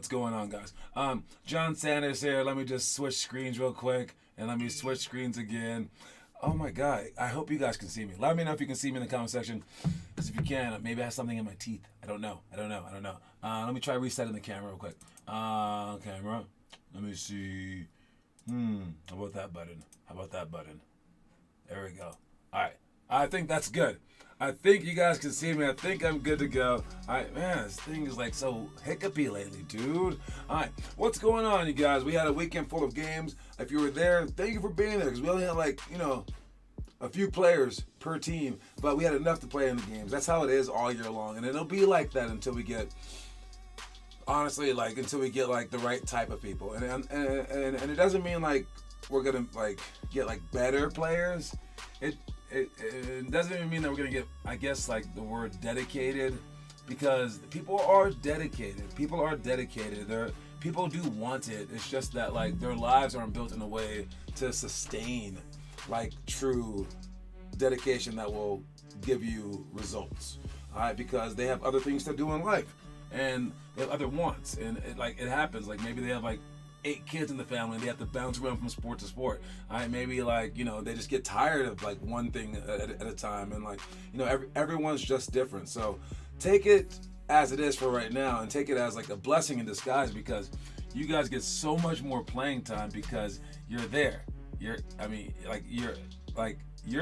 what's going on, guys? John Sanders here. Let me just switch screens real quick, and let me switch screens again. Oh my God! I hope you guys can see me. Let me know if you can see me in the comment section. Because if you can, maybe I have something in my teeth. I don't know. Let me try resetting the camera real quick. Camera. Let me see. How about that button? There we go. All right. I think that's good. I think you guys can see me. I think I'm good to go. All right, man, this thing is like so hiccupy lately, dude. All right, what's going on, you guys? We had a weekend full of games. If you were there, thank you for being there because we only had a few players per team, but we had enough to play in the games. That's how it is all year long, and it'll be like that until we get, honestly, until we get the right type of people. And it doesn't mean we're gonna get better players. It doesn't even mean that we're going to get, I guess, the word dedicated, because people are dedicated. People do want it. It's just that, their lives aren't built in a way to sustain, true dedication that will give you results. All right, because they have other things to do in life, and they have other wants, and it happens. Maybe they have 8 kids in the family and they have to bounce around from sport to sport. Maybe they just get tired of one thing at a time, and everyone's just different. So take it as it is for right now, and take it as a blessing in disguise, because you guys get so much more playing time because you're there. You're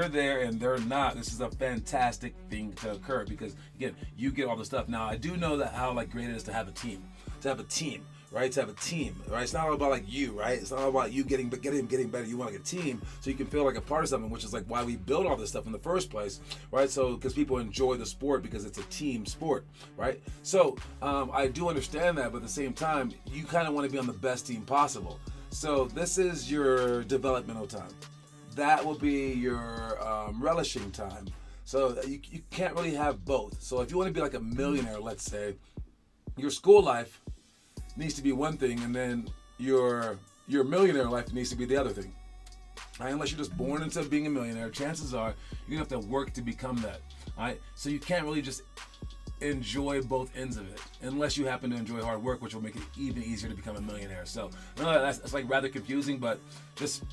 there and they're not. This is a fantastic thing to occur because, again, you get all the stuff. Now, I do know that how great it is to have a team. Right? To have a team, right? It's not all about you, right? It's not all about you getting better. You want a team so you can feel like a part of something, which is why we build all this stuff in the first place, right? So because people enjoy the sport because it's a team sport, right? So I do understand that, but at the same time, you kind of want to be on the best team possible. So this is your developmental time. That will be your relishing time. So you can't really have both. So if you want to be a millionaire, let's say, your school life needs to be one thing, and then your millionaire life needs to be the other thing. Right? Unless you're just born into being a millionaire, chances are you're gonna have to work to become that. Right? So you can't really just enjoy both ends of it, unless you happen to enjoy hard work, which will make it even easier to become a millionaire. So I know that's rather confusing, but just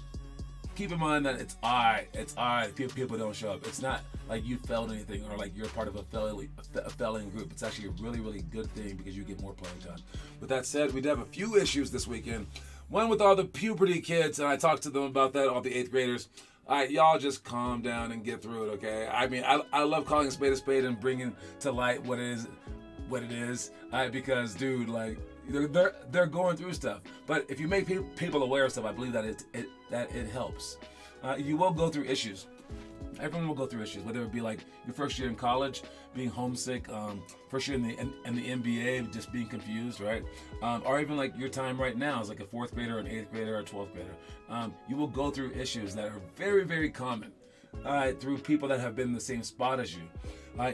keep in mind that it's alright. People don't show up. It's not like you failed anything or you're part of a failing group. It's actually a really, really good thing because you get more playing time. With that said, we did have a few issues this weekend. One with all the puberty kids, and I talked to them about that, all the 8th graders. All right, y'all just calm down and get through it, okay? I mean, I love calling a spade and bringing to light what it is. All right, because, dude, they're going through stuff. But if you make people aware of stuff, I believe that it helps. You will go through issues. Everyone will go through issues, whether it be your first year in college, being homesick, first year in the NBA, just being confused, right? Or even your time right now as a 4th grader, an 8th grader, or a 12th grader. You will go through issues that are very, very common through people that have been in the same spot as you.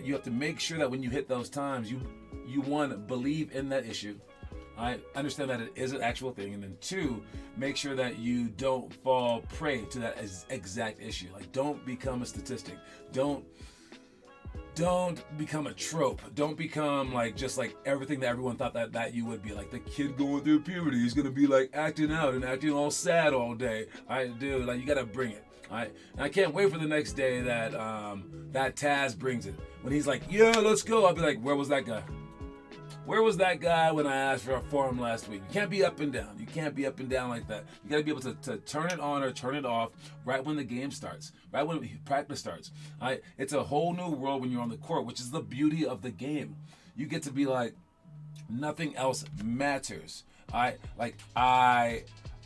You have to make sure that when you hit those times, you one, believe in that issue. I understand that it is an actual thing, and then 2, make sure that you don't fall prey to that exact issue. Don't become a statistic. Don't become a trope. Don't become just everything that everyone thought that you would be. The kid going through puberty, he's gonna be acting out and acting all sad all day. All right, dude, you gotta bring it. All right, and I can't wait for the next day that Taz brings it. When he's yeah, let's go. I'll be where was that guy? Where was that guy when I asked for him last week? You can't be up and down. You can't be up and down like that. You got to be able to turn it on or turn it off right when the game starts, right when practice starts. It's a whole new world when you're on the court, which is the beauty of the game. You get to be nothing else matters. I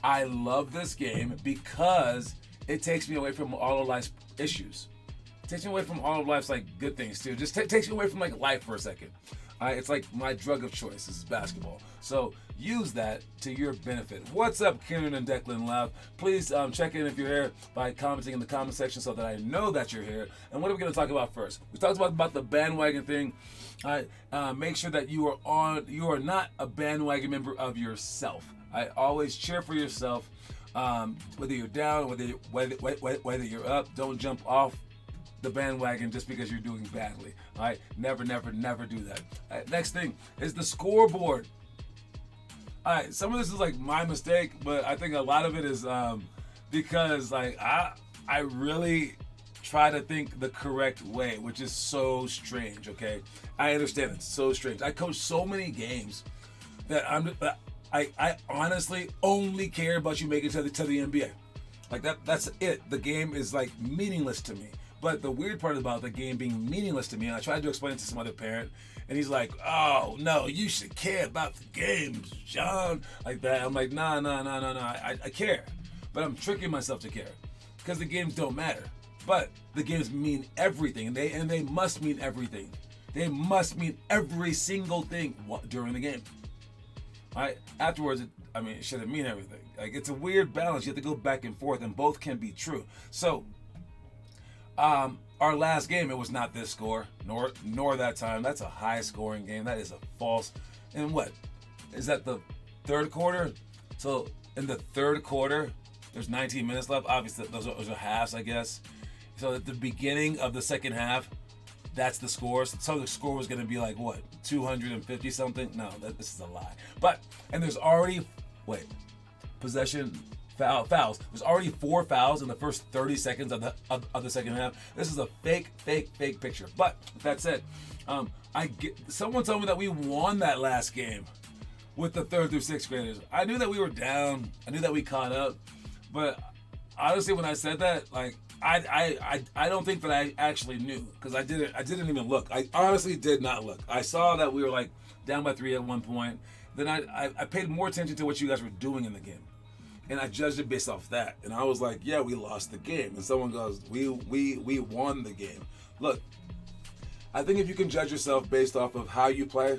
love this game because it takes me away from all of life's issues. It takes me away from all of life's good things too. Just takes me away from life for a second. It's my drug of choice. This is basketball. So use that to your benefit. What's up, Kieran and Declan Loud? Please check in if you're here by commenting in the comment section so that I know that you're here. And what are we going to talk about first? We talked about the bandwagon thing. Make sure that you are not a bandwagon member of yourself. Always cheer for yourself. Whether you're down, whether you're up, don't jump off the bandwagon just because you're doing badly. All right, never do that. All right, next thing is the scoreboard. All right, some of this is like my mistake, but I think a lot of it is because like I really try to think the correct way, which is so strange. Okay, I understand it's so strange. I coach so many games that I honestly only care about you making it to the NBA. Like that's it. The game is like meaningless to me. But the weird part about the game being meaningless to me, and I tried to explain it to some other parent, and he's like, "Oh no, you should care about the games, John." Like that. I'm like, nah. I care, but I'm tricking myself to care because the games don't matter. But the games mean everything, and they must mean everything. They must mean every single thing during the game. All right. Afterwards, it shouldn't mean everything. Like it's a weird balance. You have to go back and forth, and both can be true. So. Our last game, it was not this score, nor that time. That's a high scoring game. That is a false. And what? Is that the third quarter? So in the third quarter, there's 19 minutes left. Obviously, those are halves, I guess. So at the beginning of the second half, that's the score. So the score was going to be like, what, 250 something? No, this is a lie. And there's already, possession, fouls. There's already 4 fouls in the first 30 seconds of the second half. This is a fake picture. But with that said, someone told me that we won that last game with the 3rd through 6th graders. I knew that we were down. I knew that we caught up. But honestly, when I said that, like I don't think that I actually knew because I didn't even look. I honestly did not look. I saw that we were like down by 3 at one point. Then I paid more attention to what you guys were doing in the game. And I judged it based off that. And I was like, yeah, we lost the game. And someone goes, we won the game. Look, I think if you can judge yourself based off of how you play,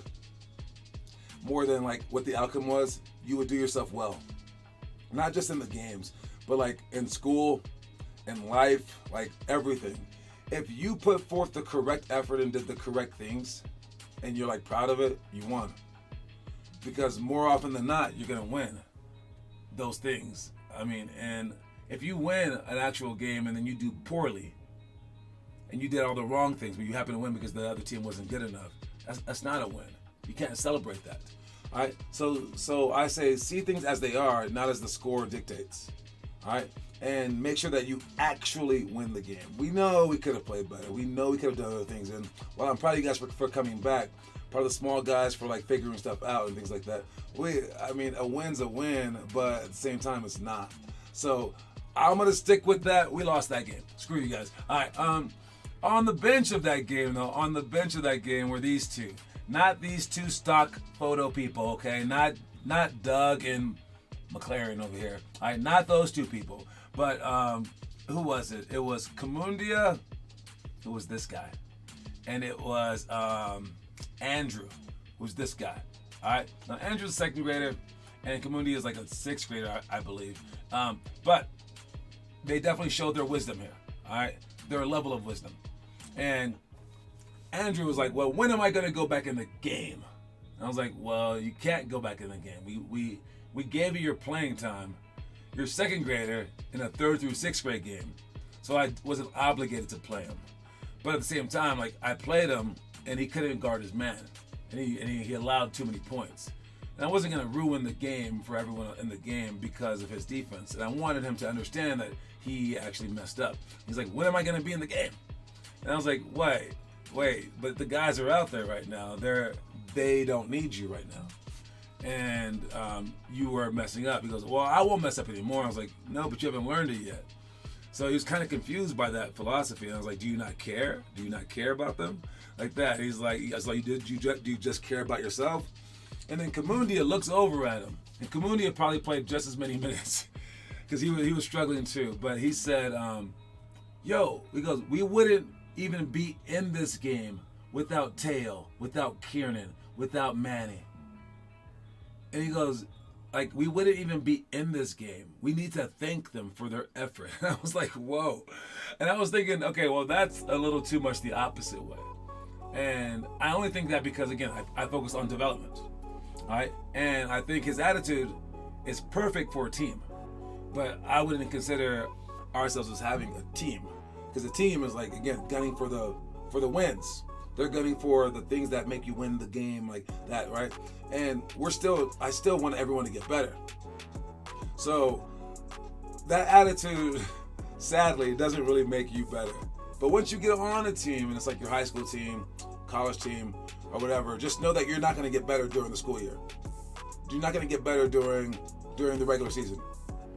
more than like what the outcome was, you would do yourself well. Not just in the games, but like in school, in life, like everything. If you put forth the correct effort and did the correct things, and you're like proud of it, you won. Because more often than not, you're gonna win those things. And if you win an actual game and then you do poorly and you did all the wrong things, but you happen to win because the other team wasn't good enough, that's not a win. You can't celebrate that. All right. So I say see things as they are, not as the score dictates. All right. And make sure that you actually win the game. We know we could have played better. We know we could have done other things. And while I'm proud of you guys for coming back, part of the small guys for like figuring stuff out and things like that. A win's a win, but at the same time, it's not. So I'm gonna stick with that. We lost that game. Screw you guys. All right. On the bench of that game, though, were these two. Not these two stock photo people. Okay. Not Doug and McLaren over here. All right. Not those two people. But who was it? It was Kamundia. It was this guy, and it was Andrew, who's this guy. All right. Now Andrew's a 2nd grader, and Kamundi is like a 6th grader, I believe. But they definitely showed their wisdom here. All right, their level of wisdom. And Andrew was like, "Well, when am I going to go back in the game?" And I was like, "Well, you can't go back in the game. We gave you your playing time. You're a 2nd grader in a 3rd through 6th grade game, so I wasn't obligated to play him. But at the same time, like I played him." And he couldn't guard his man, and he allowed too many points. And I wasn't going to ruin the game for everyone in the game because of his defense. And I wanted him to understand that he actually messed up. He's like, "When am I going to be in the game?" And I was like, wait, but the guys are out there right now. They don't need you right now. And you were messing up. He goes, "Well, I won't mess up anymore." I was like, "No, but you haven't learned it yet." So he was kind of confused by that philosophy. And I was like, "Do you not care? Do you not care about them?" Like that. He's like, "I was like, do you just care about yourself?" And then Kamundia looks over at him. And Kamundia probably played just as many minutes because he was struggling too. But he said, he goes, "We wouldn't even be in this game without Teo, without Kiernan, without Manny." And he goes, like, we wouldn't even be in this game. We need to thank them for their effort. And I was like, whoa. And I was thinking, okay, well, that's a little too much the opposite way. And I only think that because, again, I focus on development. All right? And I think his attitude is perfect for a team. But I wouldn't consider ourselves as having a team. Because a team is like, again, gunning for the wins. They're gunning for the things that make you win the game, like that, right? And I still want everyone to get better. So that attitude, sadly, doesn't really make you better. But once you get on a team, and it's like your high school team, college team, or whatever, just know that you're not going to get better during the school year. You're not going to get better during the regular season.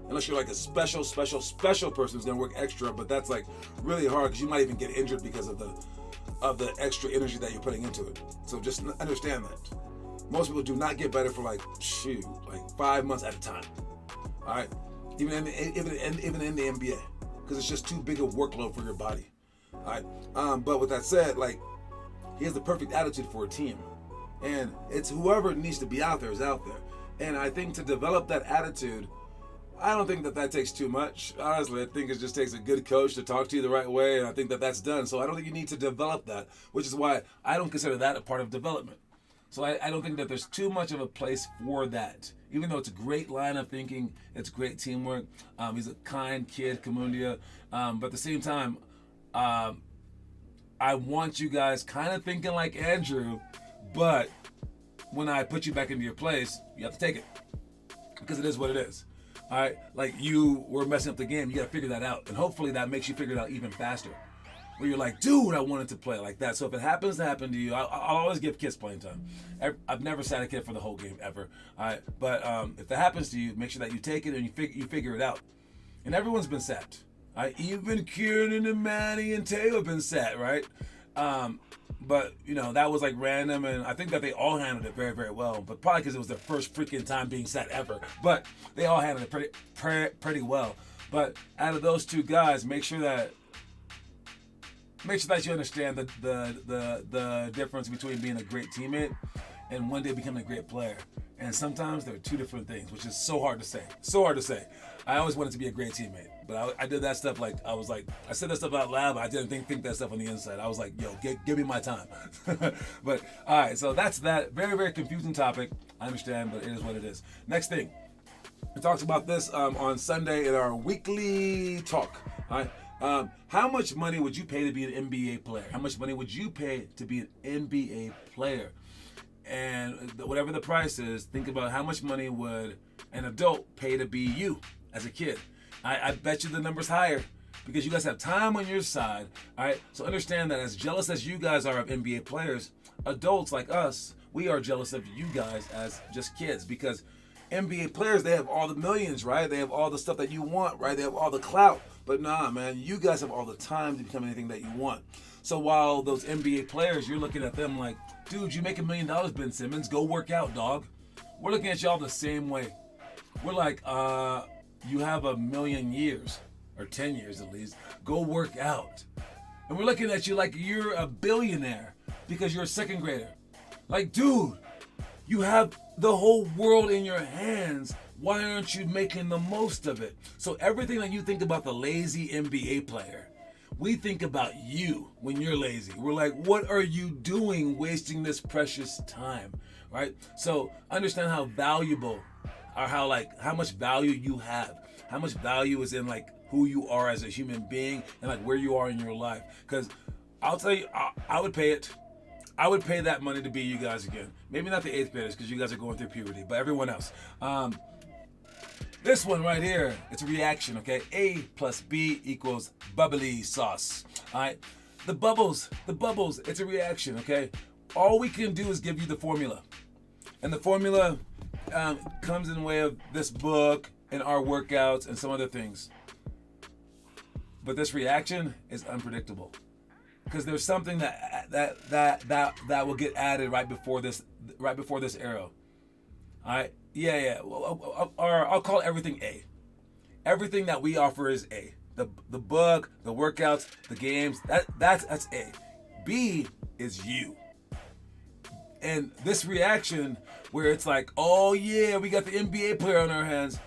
Unless you're like a special person who's going to work extra, but that's like really hard because you might even get injured because of the extra energy that you're putting into it. So just understand that. Most people do not get better for like 5 months at a time. All right, even in the NBA, because it's just too big a workload for your body. All right, but with that said, like, he has the perfect attitude for a team, and it's whoever needs to be out there is out there. And I think to develop that attitude, I don't think that takes too much. Honestly, I think it just takes a good coach to talk to you the right way, and I think that that's done. So I don't think you need to develop that, which is why I don't consider that a part of development. So I don't think that there's too much of a place for that. Even though it's a great line of thinking, it's great teamwork. He's a kind kid, Kamundia. But at the same time, I want you guys kind of thinking like Andrew, but when I put you back into your place, you have to take it. Because it is what it is. All right, like you were messing up the game, you got to figure that out, and hopefully that makes you figure it out even faster. Where you're like, dude, I wanted to play like that. So if it happens to happen to you, I'll always give kids playing time. I've never sat a kid for the whole game ever. All right, but if that happens to you, make sure that you take it and you figure it out. And everyone's been sat. All right, even Kieran and Manny and Taylor have been sat, right? But, that was like random, and I think that they all handled it very, very well. But probably because it was their first freaking time being sat ever. But they all handled it pretty well. But out of those two guys, make sure that you understand the difference between being a great teammate and one day becoming a great player. And sometimes they're two different things, which is so hard to say. So hard to say. I always wanted to be a great teammate, but I did that stuff I said that stuff out loud, but I didn't think that stuff on the inside. I was like, yo, give me my time. But all right, so that's that. Very, very confusing topic. I understand, but it is what it is. Next thing, we talked about this on Sunday in our weekly talk. All right. How much money would you pay to be an NBA player? How much money would you pay to be an NBA player? And whatever the price is, think about how much money would an adult pay to be you as a kid. I bet you the number's higher because you guys have time on your side. All right, so understand that as jealous as you guys are of NBA players, adults like us, we are jealous of you guys as just kids because NBA players, they have all the millions, right? They have all the stuff that you want, right? They have all the clout. But nah, man, you guys have all the time to become anything that you want. So while those NBA players, you're looking at them like, dude, you make $1 million, Ben Simmons. Go work out, dog. We're looking at y'all the same way. We're like, you have 1,000,000 years, or 10 years at least. Go work out. And we're looking at you like you're a billionaire because you're a second grader. Like, dude, you have the whole world in your hands. Why aren't you making the most of it? So everything that you think about the lazy NBA player, we think about you when you're lazy. We're like, what are you doing wasting this precious time, right? So understand how valuable or how much value you have. How much value is in like who you are as a human being and like where you are in your life. Because I'll tell you, I would pay it. I would pay that money to be you guys again. Maybe not the 8th graders because you guys are going through puberty, but everyone else. This one right here, it's a reaction, okay? A plus B equals bubbly sauce, all right? The bubbles, it's a reaction, okay? All we can do is give you the formula. And the formula comes in the way of this book and our workouts and some other things. But this reaction is unpredictable. Because there's something that will get added right before this arrow. All right? Yeah. Or I'll call everything A. Everything that we offer is A. The book, the workouts, the games, that's A. B is you. And this reaction where it's like, oh yeah, we got the NBA player on our hands,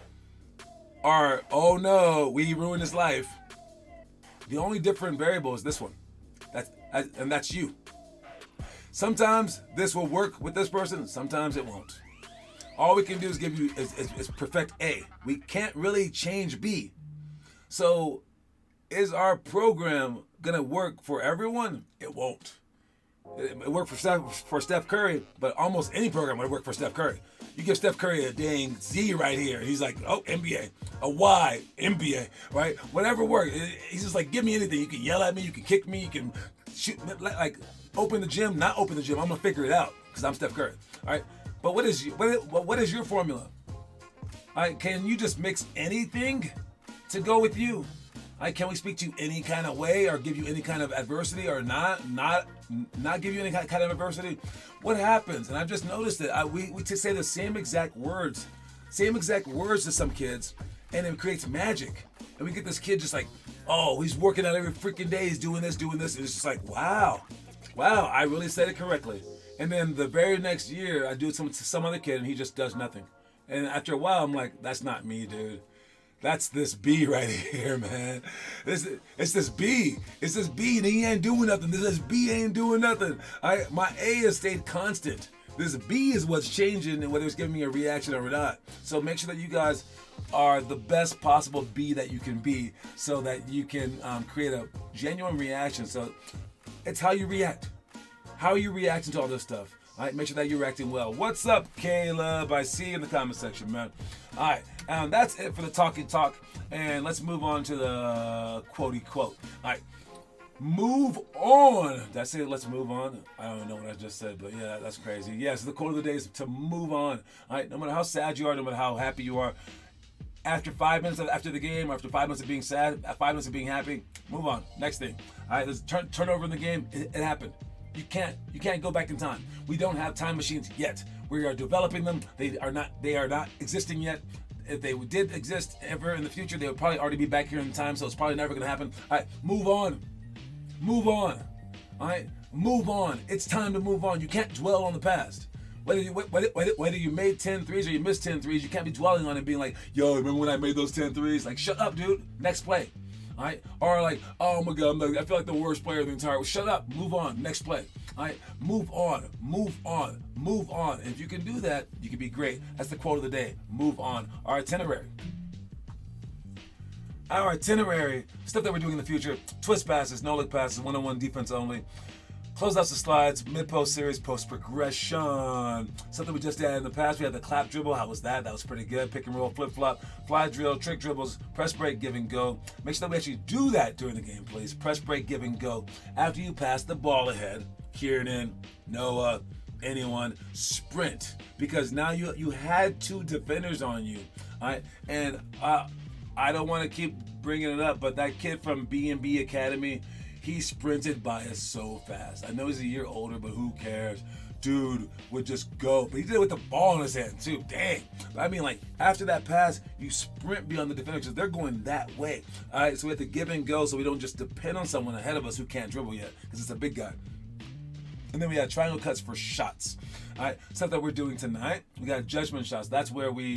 or oh no, we ruined his life. The only different variable is this one. That's you. Sometimes this will work with this person, sometimes it won't. All we can do is give you is perfect A. We can't really change B. So is our program gonna work for everyone? It won't. It worked for Steph Curry, but almost any program would work for Steph Curry. You give Steph Curry a dang Z right here, he's like, oh, NBA. A Y, NBA, right? Whatever works. He's just like, give me anything. You can yell at me, you can kick me, you can shoot, like open the gym, not open the gym. I'm gonna figure it out because I'm Steph Curry, all right? But what is your formula? All right, can you just mix anything to go with you? All right, can we speak to you any kind of way or give you any kind of adversity or not give you any kind of adversity? What happens? And I've just noticed that we say the same exact words to some kids, and it creates magic. And we get this kid just like, oh, he's working out every freaking day, he's doing this. And it's just like, wow, I really said it correctly. And then the very next year, I do it to some other kid, and he just does nothing. And after a while, I'm like, that's not me, dude. That's this B right here, man. It's this B. It's this B, and he ain't doing nothing. This B ain't doing nothing. My A has stayed constant. This B is what's changing and whether it's giving me a reaction or not. So make sure that you guys are the best possible B that you can be so that you can create a genuine reaction. So it's how you react. How are you reacting to all this stuff? All right, make sure that you're reacting well. What's up, Caleb? I see you in the comment section, man. All right, that's it for the talky talk. And let's move on to the quotey quote. All right, move on. That's it. Let's move on. I don't even know what I just said, but yeah, that's crazy. Yes, the quote of the day is to move on. All right, no matter how sad you are, no matter how happy you are, after 5 minutes after the game, after 5 minutes of being sad, 5 minutes of being happy, move on. Next thing. All right, there's turnover in the game. It happened. You can't go back in time. We don't have time machines yet. We are developing them. They are not existing yet. If they did exist ever in the future, they would probably already be back here in time, so it's probably never going to happen. All right, move on. All right, move on. It's time to move on. You can't dwell on the past. Whether you made 10 threes or you missed 10 threes, you can't be dwelling on it being like, yo, remember when I made those 10 threes? Like, shut up, dude. Next play. All right, or like, oh my God, I feel like the worst player of the entire. Well, shut up, move on, next play. All right, move on. And if you can do that, you can be great. That's the quote of the day. Move on. Our itinerary, stuff that we're doing in the future: twist passes, no look passes, one-on-one defense only. Close out the slides, mid-post series, post progression. Something we just did in the past. We had the clap dribble. How was that? That was pretty good. Pick and roll, flip flop, fly drill, trick dribbles, press break, give and go. Make sure that we actually do that during the game, please. Press break, give and go. After you pass the ball ahead, Kieran, Noah, anyone, sprint. Because now you had 2 defenders on you. All right, and I don't want to keep bringing it up, but that kid from B&B Academy, he sprinted by us so fast. I know he's a year older, but who cares? Dude would just go. But he did it with the ball in his hand, too. Dang. But I mean, like, after that pass, you sprint beyond the defender because they're going that way. All right, so we have to give and go so we don't just depend on someone ahead of us who can't dribble yet because it's a big guy. And then we had triangle cuts for shots. All right, stuff that we're doing tonight. We got judgment shots. That's where we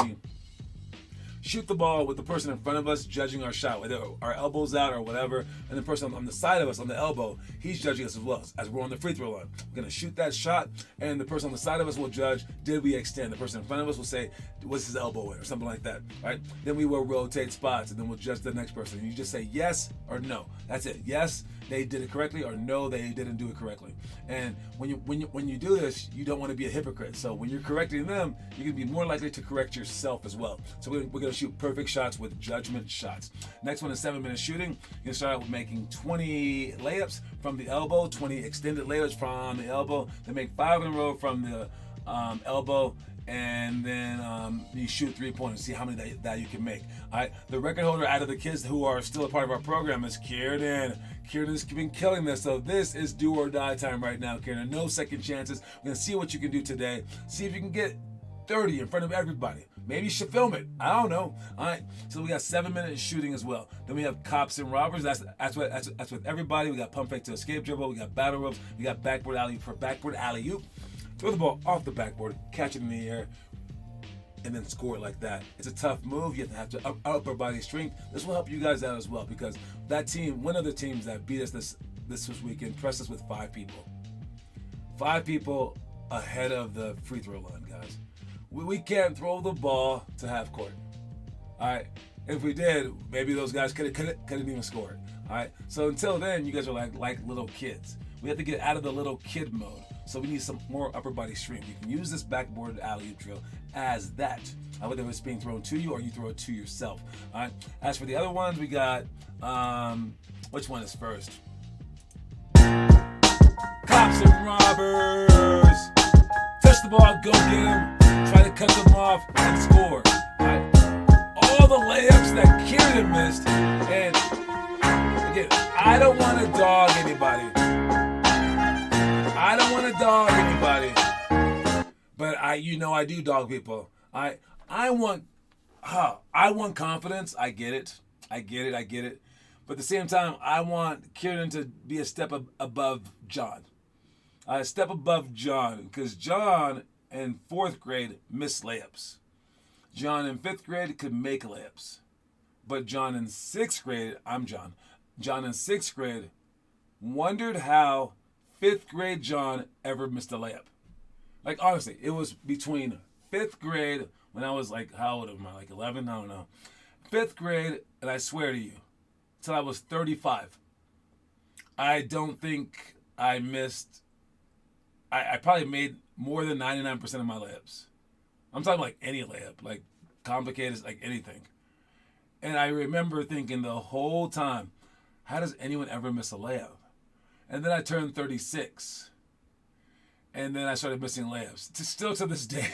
shoot the ball with the person in front of us judging our shot, whether our elbows out or whatever, and the person on the side of us, on the elbow, he's judging us as well as we're on the free throw line. We're going to shoot that shot, and the person on the side of us will judge, did we extend? The person in front of us will say, was his elbow in, or something like that, right? Then we will rotate spots, and then we'll judge the next person. You just say yes or no. That's it. Yes, they did it correctly, or no, they didn't do it correctly. And when you do this, you don't want to be a hypocrite. So when you're correcting them, you're going to be more likely to correct yourself as well. So we're going to shoot perfect shots with judgment shots. Next one is 7-minute shooting. You're going to start out with making 20 layups from the elbow, 20 extended layups from the elbow. Then make 5 in a row from the elbow, and then you shoot 3-pointers. See how many that you can make. All right. The record holder out of the kids who are still a part of our program is Kieran. Kieran's been killing this, so this is do or die time right now, Kieran. No second chances. We're gonna see what you can do today. See if you can get 30 in front of everybody. Maybe you should film it. I don't know. All right. So we got 7-minute shooting as well. Then we have cops and robbers. That's with everybody. We got pump fake to escape dribble. We got battle ropes. We got backboard alley for backboard alley oop. Throw the ball off the backboard, catch it in the air, and then score it like that. It's a tough move. You have to upper body strength. This will help you guys out as well because that team, one of the teams that beat us this weekend, pressed us with 5 people. 5 people ahead of the free throw line, guys. We can't throw the ball to half court. All right. If we did, maybe those guys couldn't even score it. All right. So until then, you guys are like little kids. We have to get out of the little kid mode. So we need some more upper body strength. You can use this backboard alley-oop drill as that. Whether it's being thrown to you or you throw it to yourself. All right. As for the other ones, we got, which one is first? Cops and robbers. Touch the ball, go get them. Try to cut them off and score. All right. All the layups that Kieran missed. And again, I don't want to dog anybody. I don't want to dog anybody. But I do dog people. I want confidence. I get it. But at the same time, I want Kieran to be a step above John. A step above John, because John in 4th grade missed layups. John in 5th grade could make layups. But John in 6th grade, John in 6th grade wondered how 5th grade John ever missed a layup. Like, honestly, it was between 5th grade, when I was like, how old am I? Like 11? I don't know. 5th grade, and I swear to you, till I was 35. I don't think I missed. I probably made more than 99% of my layups. I'm talking like any layup, like complicated, like anything. And I remember thinking the whole time, how does anyone ever miss a layup? And then I turned 36. And then I started missing layups. Still to this day.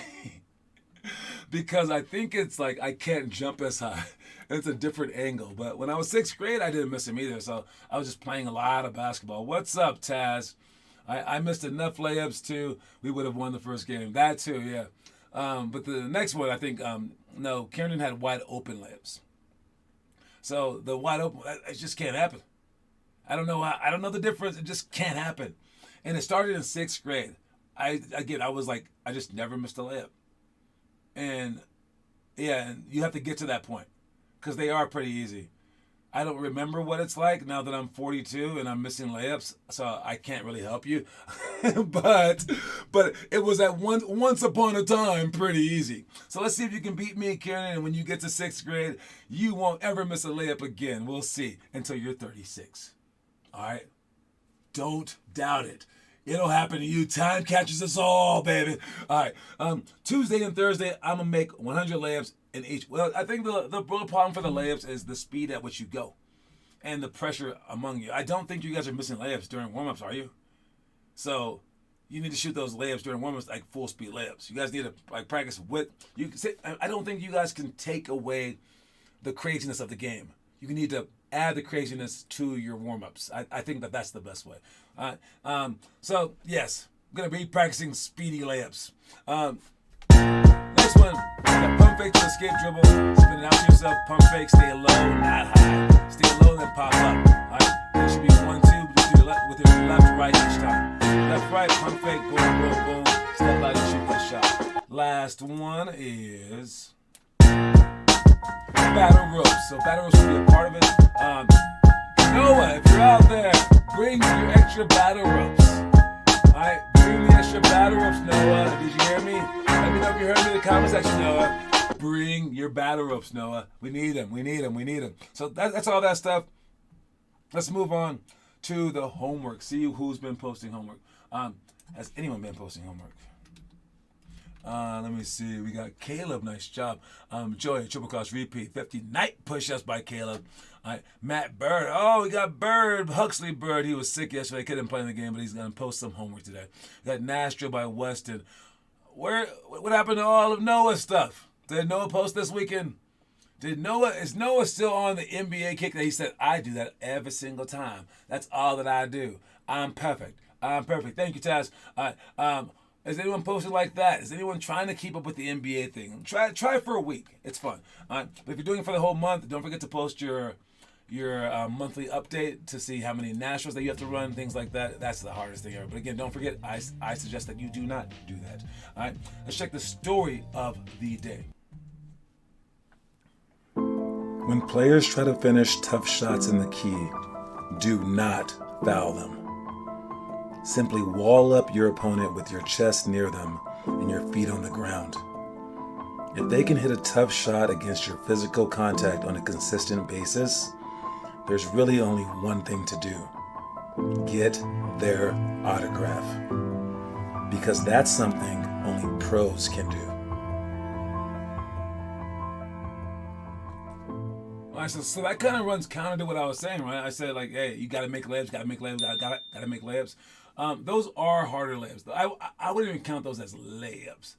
Because I think it's like I can't jump as high. It's a different angle. But when I was 6th grade, I didn't miss them either. So I was just playing a lot of basketball. What's up, Taz? I missed enough layups, too. We would have won the first game. That, too, yeah. But the next one, I think, no, Kieran had wide open layups. So the wide open, it just can't happen. I don't know the difference. It just can't happen. And it started in 6th grade. I was like, I just never missed a layup. And yeah, and you have to get to that point because they are pretty easy. I don't remember what it's like now that I'm 42 and I'm missing layups, so I can't really help you. but it was at once upon a time pretty easy. So let's see if you can beat me, Kieran. And when you get to 6th grade, you won't ever miss a layup again. We'll see until you're 36. All right? Don't doubt it. It'll happen to you. Time catches us all, baby. All right. Tuesday and Thursday, I'm going to make 100 layups in each. Well, I think the problem for the layups is the speed at which you go and the pressure among you. I don't think you guys are missing layups during warm-ups, are you? So you need to shoot those layups during warm-ups like full-speed layups. You guys need to like practice with. I don't think you guys can take away the craziness of the game. You need to add the craziness to your warm-ups. I think that's the best way. So, yes, I'm going to be practicing speedy layups. Next one, got pump fake to escape dribble. Spin it out to yourself, pump fake, stay low, not high. Stay low, then pop up. All right, there should be 1, 2, with your left, right each time. Left, right, pump fake, boom, boom, boom. Step out and shoot that shot. Last one is battle ropes. So battle ropes will be a part of it. Noah, if you're out there, bring your extra battle ropes. Alright, bring the extra battle ropes, Noah. Did you hear me? Let me know if you heard me in the comment section, Noah. Bring your battle ropes, Noah. We need them. So that's all that stuff. Let's move on to the homework. See who's been posting homework. Has anyone been posting homework? Let me see. We got Caleb. Nice job. Joy, triple cross repeat. 50 night push-ups by Caleb. All right. Matt Bird. Oh, we got Bird. Huxley Bird. He was sick yesterday. Couldn't play in the game, but he's going to post some homework today. We got Nastro by Weston. What happened to all of Noah's stuff? Did Noah post this weekend? Is Noah still on the NBA kick that he said, I do that every single time. That's all that I do. I'm perfect. Thank you, Taz. All right. Is anyone posting like that? Is anyone trying to keep up with the NBA thing? Try for a week. It's fun. But if you're doing it for the whole month, don't forget to post your monthly update to see how many nationals that you have to run, things like that. That's the hardest thing ever. But again, don't forget, I suggest that you do not do that. All right, let's check the story of the day. When players try to finish tough shots in the key, do not foul them. Simply wall up your opponent with your chest near them and your feet on the ground. If they can hit a tough shot against your physical contact on a consistent basis, there's really only one thing to do. Get their autograph. Because that's something only pros can do. All right, so that kind of runs counter to what I was saying, right? I said, like, hey, you got to make layups, got to make layups, got to make layups. Those are harder layups. I wouldn't even count those as layups.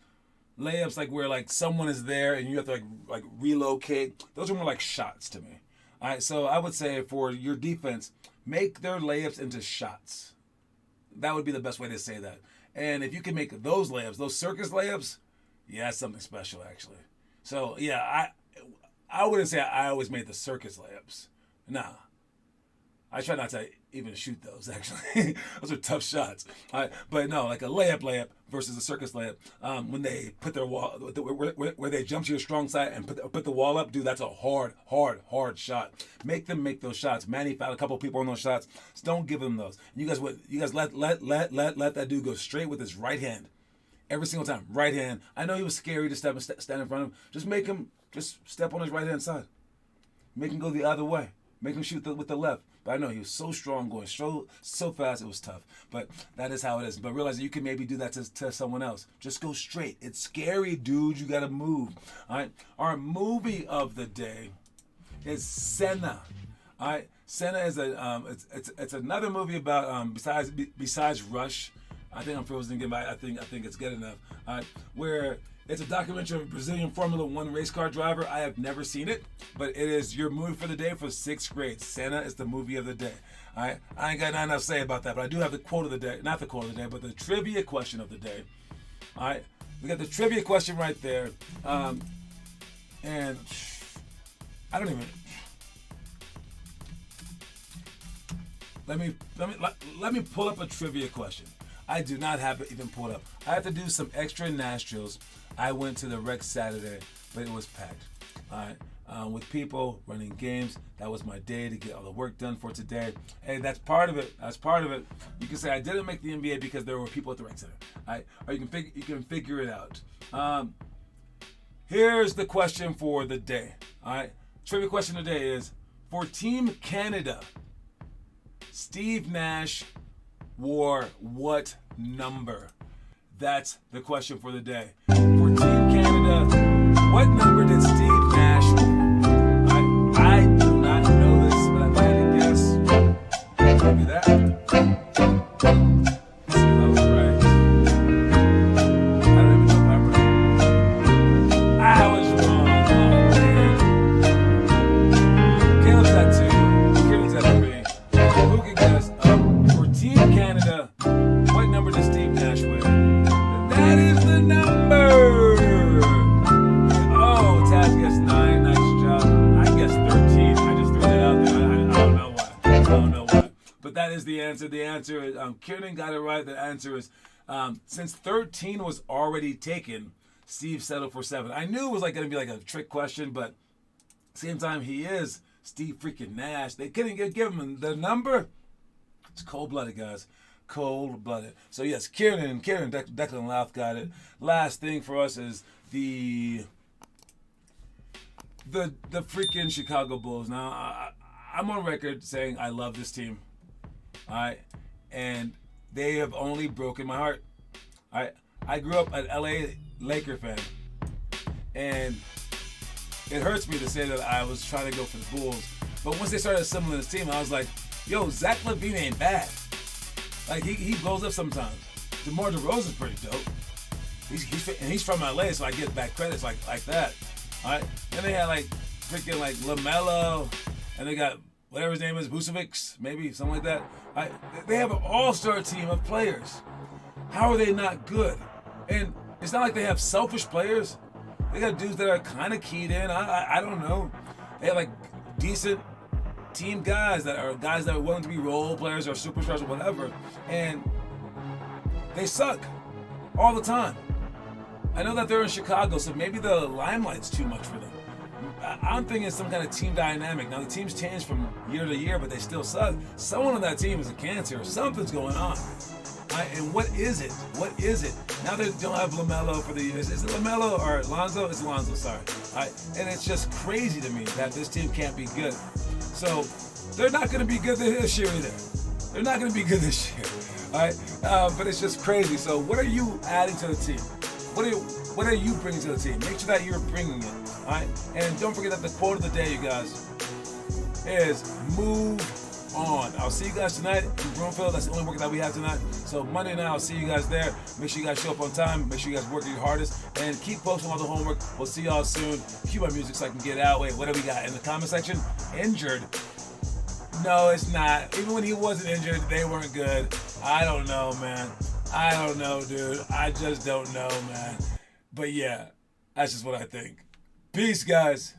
Layups like where like someone is there and you have to like relocate. Those are more like shots to me. All right, so I would say for your defense, make their layups into shots. That would be the best way to say that. And if you can make those layups, those circus layups, yeah, that's something special actually. So yeah, I wouldn't say I always made the circus layups. Nah. I try not to even shoot those, actually. Those are tough shots. But no, like a layup versus a circus layup. When they put their wall, where they jump to your strong side and put the wall up, dude, that's a hard shot. Make them make those shots. Manny fouled a couple people on those shots. So don't give them those. You guys let that dude go straight with his right hand. Every single time, right hand. I know he was scary to stand in front of him. Just make him step on his right hand side. Make him go the other way. Make him shoot with the left. But I know he was so strong, going so fast, it was tough. But that is how it is. But realize that you can maybe do that to someone else. Just go straight. It's scary, dude. You got to move. All right. Our movie of the day is Senna. All right. Senna is it's another movie about besides Rush. I think I'm frozen again, but I think it's good enough. All right. Where it's a documentary of a Brazilian Formula One race car driver. I have never seen it, but it is your movie for the day for 6th grade. Senna is the movie of the day. All right, I ain't got nothing else to say about that, but I do have the quote of the day. Not the quote of the day, but the trivia question of the day. All right, we got the trivia question right there, and I don't even. Let me pull up a trivia question. I do not have it even pulled up. I have to do some extra nostrils. I went to the rec Saturday, but it was packed. All right, with people running games. That was my day to get all the work done for today. Hey, that's part of it. You can say I didn't make the NBA because there were people at the rec center. All right, or you can figure it out. Here's the question for the day. All right, trivia question today is for Team Canada. Steve Nash wore what number? That's the question for the day. For Team Canada, what number did Steve Nash wear? I do not know this, but I'm going to guess. Maybe that. Let's see if I was right. I don't even know if I'm right. I was wrong. Oh, man. Caleb's at 2. Kieran's at 3. Who can guess? For Team Canada, what number does Steve Nash wear? That is the number. Oh, Taz guessed 9. Nice job. I guessed 13. I just threw that out there. I don't know why. But that is the answer. The answer is Kieran got it right. The answer is since 13 was already taken, Steve settled for 7. I knew it was going to be like a trick question, but same time he is Steve freaking Nash. They couldn't give him the number. It's cold-blooded, guys. Cold-blooded. So yes, Kieran, Declan Louth got it. Last thing for us is the freaking Chicago Bulls. Now I'm on record saying I love this team. All right, and they have only broken my heart. All right, I grew up an LA Laker fan, and it hurts me to say that I was trying to go for the Bulls. But once they started assembling this team, I was like, yo, Zach LaVine ain't bad. Like, he blows up sometimes. DeMar DeRozan's pretty dope. He's from LA, so I get back credits like that. All right? Then they had, freaking, LaMelo, and they got whatever his name is, Vucevic, maybe, something like that. All right? They have an all-star team of players. How are they not good? And it's not like they have selfish players. They got dudes that are kind of keyed in. I don't know. They have, decent team guys that are willing to be role players or superstars or whatever, and they suck all the time. I know that they're in Chicago, so maybe the limelight's too much for them. I'm thinking it's some kind of team dynamic. Now the teams change from year to year, but they still suck. Someone on that team is a cancer. Something's going on. And what is it? What is it? Now they don't have LaMelo for the years. Is it LaMelo or Lonzo? It's Lonzo, sorry. And it's just crazy to me that this team can't be good. So they're not going to be good this year either. They're not going to be good this year. All right, but it's just crazy. So, what are you adding to the team? What are you bringing to the team? Make sure that you're bringing it. All right, and don't forget that the quote of the day, you guys, is move on. I'll see you guys tonight in Broomfield. That's the only work that we have tonight. So Monday night, I'll see you guys there. Make sure you guys show up on time. Make sure you guys work your hardest and keep posting all the homework. We'll see y'all soon. Cue my music so I can get out. Wait, what do we got in the comment section? Injured. No, it's not. Even when he wasn't injured, they weren't good. I don't know, man. I don't know, dude. I just don't know, man. But yeah, that's just what I think. Peace, guys.